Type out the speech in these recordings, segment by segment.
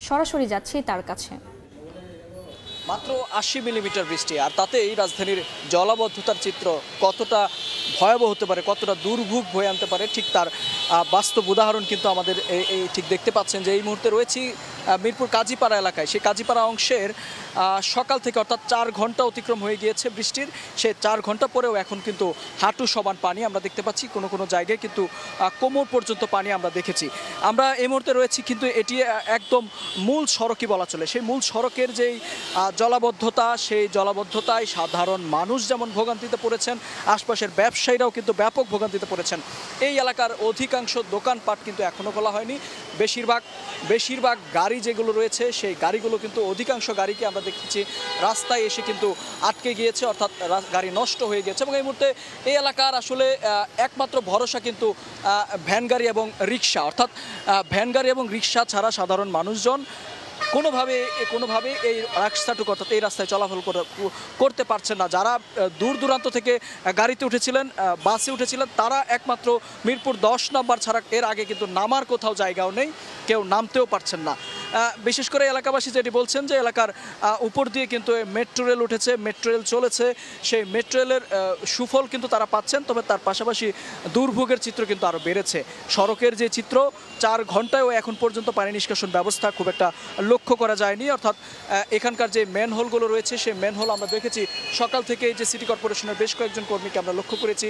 সরাসরি যাচ্ছি তার কাছে। মাত্র ৮০ মিলিমিটার বৃষ্টি, আর তাতেই রাজধানীর জলাবদ্ধতার চিত্র কতটা ভয়াবহ হতে পারে, কতটা দুর্ভোগ বয়ে আনতে পারে, ঠিক তার বাস্তব উদাহরণ কিন্তু আমাদের এই ঠিক দেখতে পাচ্ছেন যে এই মুহূর্তে রয়েছি মিরপুর কাজীপাড়া এলাকায়। সেই কাজীপাড়া অংশের সকাল থেকে অর্থাৎ ৪ ঘন্টা অতিক্রম হয়ে গিয়েছে বৃষ্টির। সে ৪ ঘন্টা পরেও এখন কিন্তু হাঁটু সমান পানি আমরা দেখতে পাচ্ছি, কোনো কোনো জায়গায় কিন্তু কোমর পর্যন্ত পানি আমরা দেখেছি। আমরা এই মুহূর্তে রয়েছি কিন্তু এটি একদম মূল সড়কই বলা চলে। সেই মূল সড়কের যেই জলাবদ্ধতা, সেই জলাবদ্ধতায় সাধারণ মানুষ যেমন ভোগান্তিতে পড়েছেন, আশপাশের ব্যবসায়ীরাও কিন্তু ব্যাপক ভোগান্তিতে পড়েছেন। এই এলাকার অধিকাংশ দোকানপাট কিন্তু এখনও খোলা হয়নি। বেশিরভাগ গাড়ি যেগুলো রয়েছে সেই গাড়িগুলো কিন্তু অধিকাংশ গাড়িকে আমরা দেখতেছি রাস্তায় এসে কিন্তু আটকে গিয়েছে, অর্থাৎ গাড়ি নষ্ট হয়ে গেছে। এবং এই মুহূর্তে এই এলাকার আসলে একমাত্র ভরসা কিন্তু ভ্যান গাড়ি এবং রিক্সা, অর্থাৎ ভ্যান গাড়ি এবং রিক্সা ছাড়া সাধারণ মানুষজন কোনোভাবে এই রাস্তাটুকু অর্থাৎ এই রাস্তায় চলাফল করতে পারছেন না। যারা দূর দূরান্ত থেকে গাড়িতে উঠেছিলেন, বাসে উঠেছিলেন, তারা একমাত্র মিরপুর ১০ নম্বর ছাড়া এর আগে কিন্তু নামার কোথাও জায়গাও নেই, কেউ নামতেও পারছেন না। বিশেষ করে এলাকাবাসী যেটি বলছেন যে এলাকার উপর দিয়ে কিন্তু মেট্রো রেল উঠেছে, মেট্রো রেল চলেছে, সেই মেট্রো রেলের সুফল কিন্তু তারা পাচ্ছেন। তবে তার পাশাপাশি দুর্ভোগের চিত্র কিন্তু আরও বেড়েছে। সড়কের যে চিত্র, ৪ ঘন্টায়ও এখন পর্যন্ত পানি নিষ্কাশন ব্যবস্থা খুব একটা লক্ষ্য করা যায়নি। অর্থাৎ এখানকার যে ম্যানহোলগুলো রয়েছে সেই ম্যানহোল আমরা দেখেছি সকাল থেকে যে সিটি কর্পোরেশনের বেশ কয়েকজন কর্মীকে আমরা লক্ষ্য করেছি,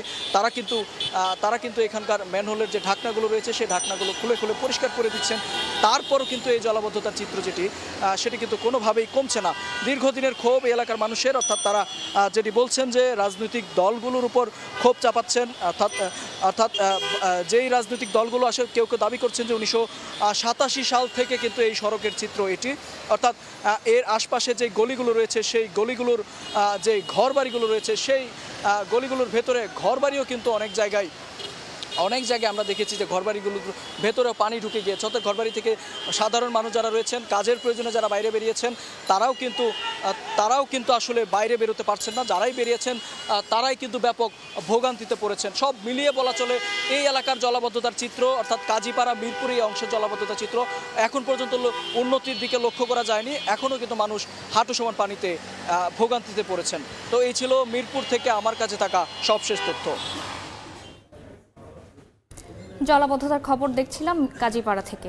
তারা কিন্তু এখানকার ম্যানহোলের যে ঢাকনাগুলো রয়েছে সেই ঢাকনাগুলো খুলে পরিষ্কার করে দিচ্ছেন। তারপরও কিন্তু এই জলাবদ্ধতার চিত্র সেটি কিন্তু কোনোভাবেই কমছে না। দীর্ঘদিনের ক্ষোভ এই এলাকার মানুষের, অর্থাৎ তারা যেটি বলছেন যে রাজনৈতিক দলগুলোর উপর ক্ষোভ চাপাচ্ছেন। অর্থাৎ যেই রাজনৈতিক দলগুলো আসলে কেউ দাবি করছেন যে ১৯৮৭ সাল থেকে কিন্তু এই সড়কের চিত্র এটি, অর্থাৎ এর আশপাশে যে গলিগুলো রয়েছে সেই গলিগুলোর যে ঘরবাড়িগুলো রয়েছে সেই গলিগুলোর ভেতরে ঘরবাড়িও কিন্তু অনেক জায়গায় আমরা দেখেছি যে ঘরবাড়িগুলোর ভেতরেও পানি ঢুকে গিয়েছে। অর্থাৎ ঘরবাড়ি থেকে সাধারণ মানুষ যারা রয়েছেন, কাজের প্রয়োজনে যারা বাইরে বেরিয়েছেন, তারাও কিন্তু আসলে বাইরে বেরোতে পারছেন না। যারাই বেরিয়েছেন তারাই কিন্তু ব্যাপক ভোগান্তিতে পড়েছেন। সব মিলিয়ে বলা চলে এই এলাকার জলাবদ্ধতার চিত্র, অর্থাৎ কাজীপাড়া মিরপুর এই অংশের জলাবদ্ধতার চিত্র এখন পর্যন্ত উন্নতির দিকে লক্ষ্য করা যায়নি। এখনও কিন্তু মানুষ হাঁটু সমান পানিতে ভোগান্তিতে পড়েছেন। তো এই ছিল মিরপুর থেকে আমার কাছে থাকা সবশেষ তথ্য। জলাবদ্ধতার খবর দেখছিলাম কাজীপাড়া থেকে।